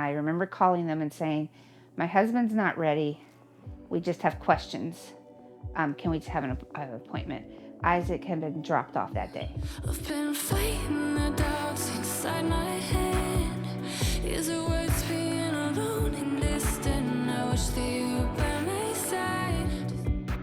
I remember calling them and saying, my husband's not ready. We just have questions. Can we just have an appointment? Isaac had been dropped off that day. I've been fighting the doubts inside my head. Is it worth being alone and distant? I wish that you were by my side.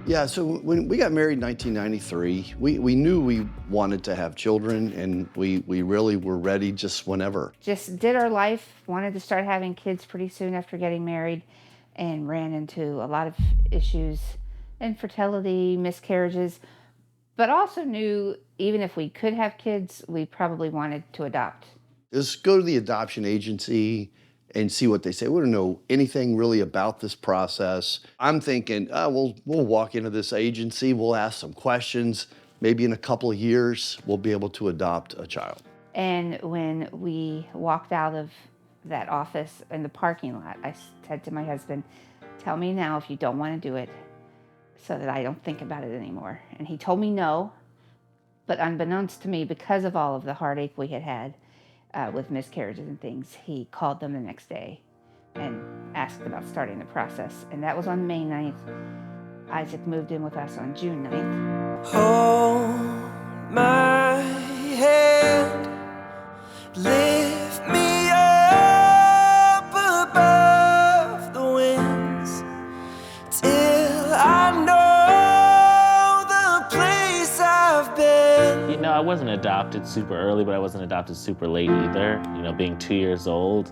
Yeah, so when we got married in 1993, we knew we wanted to have children, and we really were ready just whenever. Just did our life, wanted to start having kids pretty soon after getting married, and ran into a lot of issues, infertility, miscarriages, but also knew even if we could have kids, we probably wanted to adopt. Just go to the adoption agency and see what they say. We don't know anything really about this process. I'm thinking, we'll walk into this agency, we'll ask some questions. Maybe in a couple of years, we'll be able to adopt a child. And when we walked out of that office in the parking lot, I said to my husband, tell me now if you don't want to do it so that I don't think about it anymore. And he told me no, but unbeknownst to me, because of all of the heartache we had with miscarriages and things, he called them the next day and asked about starting the process. And that was on May 9th. Isaac moved in with us on June 9th. Hold my hand, lift me up above the winds, till I know the place I've been. You know, I wasn't adopted super early, but I wasn't adopted super late either. You know, being 2 years old,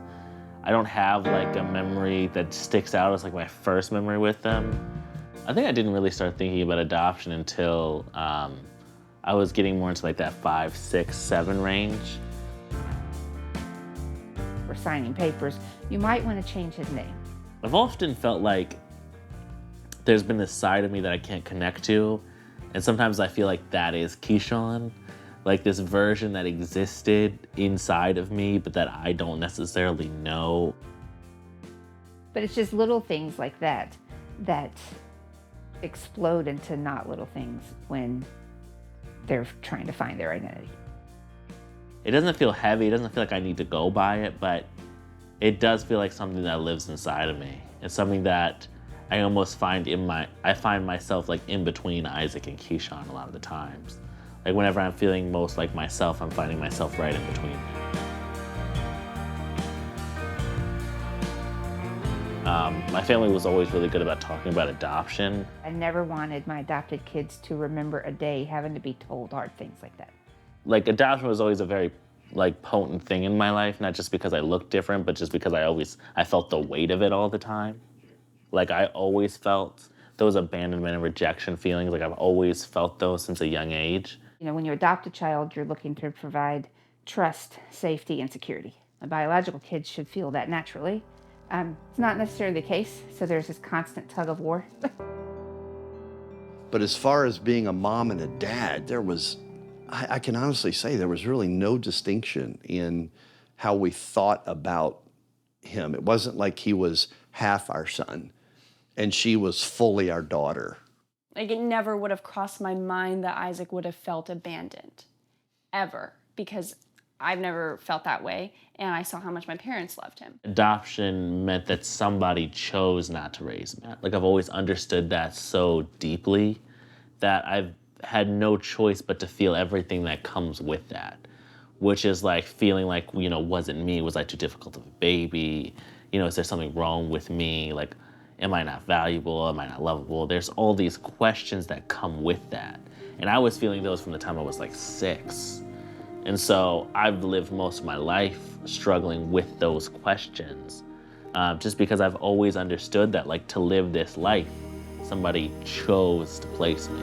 I don't have like a memory that sticks out as like my first memory with them. I think I didn't really start thinking about adoption until I was getting more into like that 5, 6, 7 range. We're signing papers. You might want to change his name. I've often felt like there's been this side of me that I can't connect to, and sometimes I feel like that is Keyshawn, like this version that existed inside of me, but that I don't necessarily know. But it's just little things like that that explode into not little things when they're trying to find their identity. It doesn't feel heavy, it doesn't feel like I need to go by it, but it does feel like something that lives inside of me. It's something that I almost find I find myself like in between Isaac and Keyshawn a lot of the times. Like whenever I'm feeling most like myself, I'm finding myself right in between. My family was always really good about talking about adoption. I never wanted my adopted kids to remember a day having to be told hard things like that. Like adoption was always a very like potent thing in my life, not just because I looked different, but just because I felt the weight of it all the time. Like I always felt those abandonment and rejection feelings. Like I've always felt those since a young age. You know, when you adopt a child, you're looking to provide trust, safety, and security. My biological kids should feel that naturally. It's not necessarily the case, so there's this constant tug of war. But as far as being a mom and a dad, I can honestly say there was really no distinction in how we thought about him. It wasn't like he was half our son and she was fully our daughter. Like it never would have crossed my mind that Isaac would have felt abandoned, ever, because I've never felt that way, and I saw how much my parents loved him. Adoption meant that somebody chose not to raise me. Like I've always understood that so deeply that I've had no choice but to feel everything that comes with that, which is like feeling like, you know, was it me? Was I too difficult of a baby? You know, is there something wrong with me? Like, am I not valuable? Am I not lovable? There's all these questions that come with that. And I was feeling those from the time I was like 6. And so I've lived most of my life struggling with those questions, just because I've always understood that, like, to live this life, somebody chose to place me.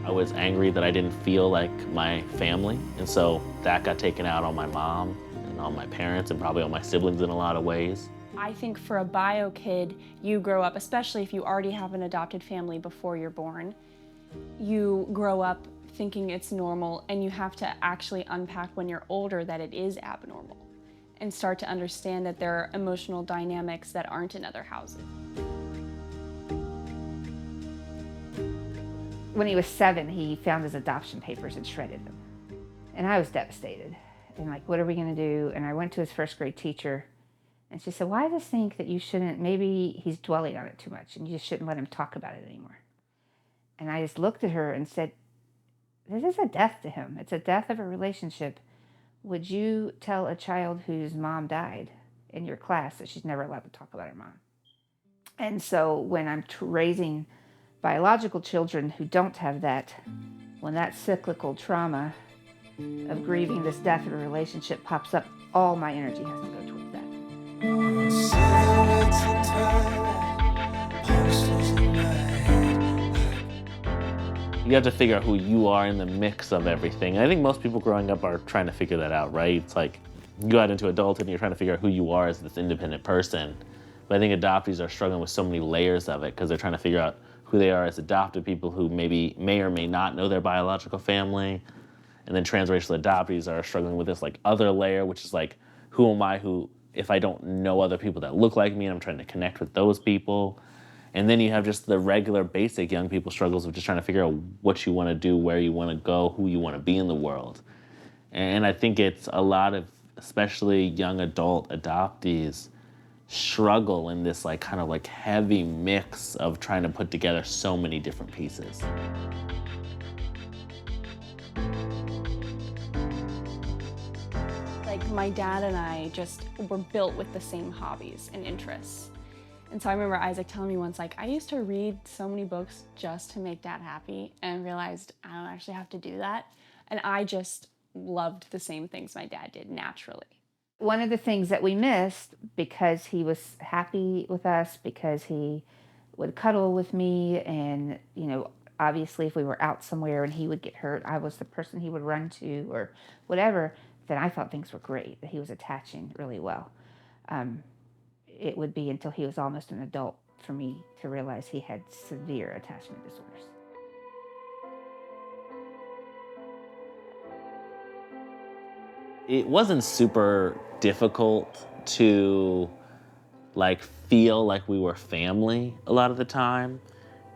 I was angry that I didn't feel like my family, and so that got taken out on my mom and on my parents and probably on my siblings in a lot of ways. I think for a bio kid, you grow up, especially if you already have an adopted family before you're born, you grow up thinking it's normal, and you have to actually unpack when you're older that it is abnormal and start to understand that there are emotional dynamics that aren't in other houses. When he was 7, he found his adoption papers and shredded them. And I was devastated. And like, what are we gonna do? And I went to his first grade teacher, and she said, why does think that you shouldn't, maybe he's dwelling on it too much and you just shouldn't let him talk about it anymore. And I just looked at her and said, this is a death to him. It's a death of a relationship. Would you tell a child whose mom died in your class that she's never allowed to talk about her mom? And so when I'm raising biological children who don't have that, when that cyclical trauma of grieving this death of a relationship pops up, all my energy has to go towards that. You have to figure out who you are in the mix of everything. And I think most people growing up are trying to figure that out, right? It's like you go out into adulthood and you're trying to figure out who you are as this independent person. But I think adoptees are struggling with so many layers of it because they're trying to figure out who they are as adopted people who maybe may or may not know their biological family. And then transracial adoptees are struggling with this like other layer, which is like, who am I who, if I don't know other people that look like me and I'm trying to connect with those people. And then you have just the regular basic young people struggles of just trying to figure out what you want to do, where you want to go, who you want to be in the world. And I think it's a lot of, especially young adult adoptees, struggle in this like kind of like heavy mix of trying to put together so many different pieces. Like my dad and I just were built with the same hobbies and interests. And so I remember Isaac telling me once, like, I used to read so many books just to make Dad happy and realized I don't actually have to do that. And I just loved the same things my dad did naturally. One of the things that we missed, because he was happy with us, because he would cuddle with me, and, you know, obviously if we were out somewhere and he would get hurt, I was the person he would run to or whatever, then I thought things were great, that he was attaching really well. It would be until he was almost an adult for me to realize he had severe attachment disorders. It wasn't super difficult to like feel like we were family a lot of the time.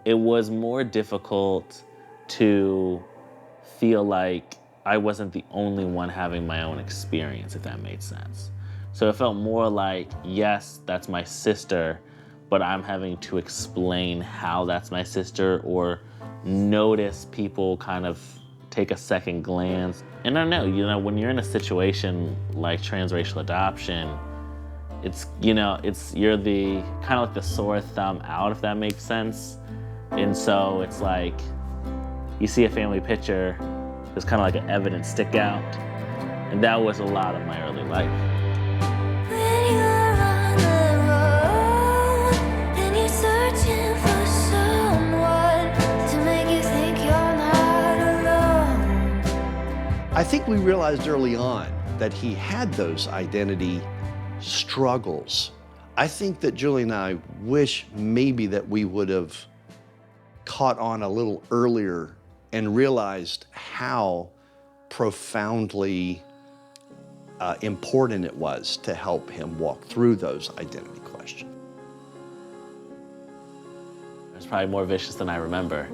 It was more difficult to feel like I wasn't the only one having my own experience, if that made sense. So it felt more like, yes, that's my sister, but I'm having to explain how that's my sister or notice people kind of take a second glance. And I don't know, you know, when you're in a situation like transracial adoption, it's, you know, you're the kind of like the sore thumb out, if that makes sense. And so it's like, you see a family picture, there's kind of like an evidence stick out. And that was a lot of my early life. When you're on the road and you're searching for someone to make you think you're not alone. I think we realized early on that he had those identity struggles. I think that Julie and I wish maybe that we would have caught on a little earlier and realized how profoundly important it was to help him walk through those identity questions. It was probably more vicious than I remember.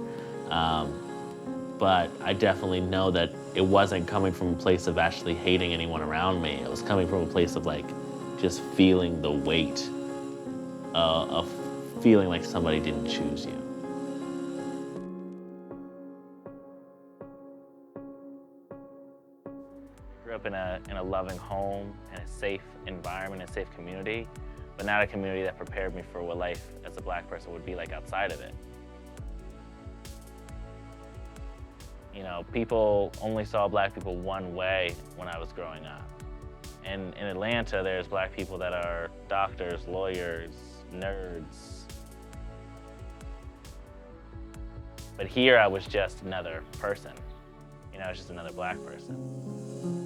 But I definitely know that it wasn't coming from a place of actually hating anyone around me. It was coming from a place of like just feeling the weight of feeling like somebody didn't choose you. Grew up in a loving home and a safe environment, a safe community, but not a community that prepared me for what life as a Black person would be like outside of it. You know, people only saw Black people one way when I was growing up. And in Atlanta, there's Black people that are doctors, lawyers, nerds. But here I was just another person. You know, I was just another Black person.